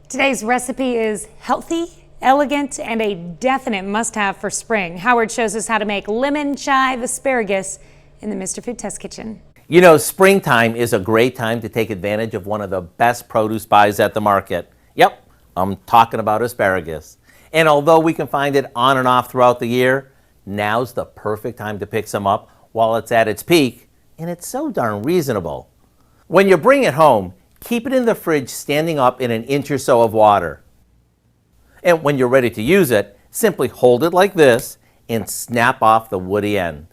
Today's recipe is healthy, elegant, and a definite must-have for spring. Howard shows us how to make lemon chive asparagus in the Mr. Food Test Kitchen. You know, springtime is a great time to take advantage of one of the best produce buys at the market. Yep, I'm talking about asparagus. And although we can find it on and off throughout the year, now's the perfect time to pick some up while it's at its peak, and it's so darn reasonable. When you bring it home, keep it in the fridge standing up in an inch or so of water. And when you're ready to use it, simply hold it like this and snap off the woody end.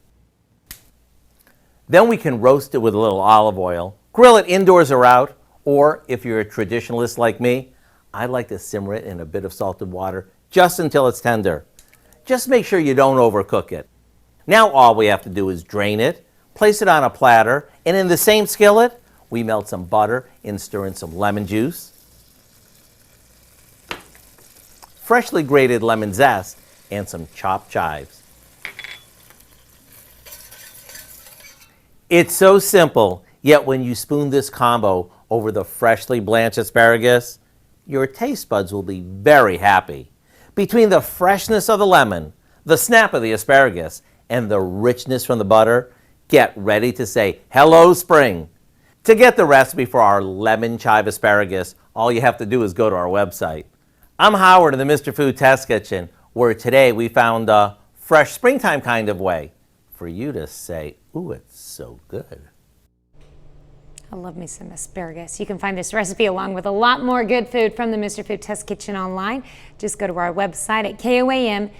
Then we can roast it with a little olive oil, grill it indoors or out, or if you're a traditionalist like me, I like to simmer it in a bit of salted water just until it's tender. Just make sure you don't overcook it. Now all we have to do is drain it, place it on a platter, and in the same skillet, we melt some butter and stir in some lemon juice, freshly grated lemon zest, and some chopped chives. It's so simple, yet when you spoon this combo over the freshly blanched asparagus, your taste buds will be very happy. Between the freshness of the lemon, the snap of the asparagus, and the richness from the butter, get ready to say hello spring. To get the recipe for our lemon chive asparagus, all you have to do is go to our website. I'm Howard in the Mr. Food Test Kitchen, where today we found a fresh springtime kind of way for you to say, ooh, it's so good. I love me some asparagus. You can find this recipe along with a lot more good food from the Mr. Food Test Kitchen online. Just go to our website at KOAMnewsnow.com.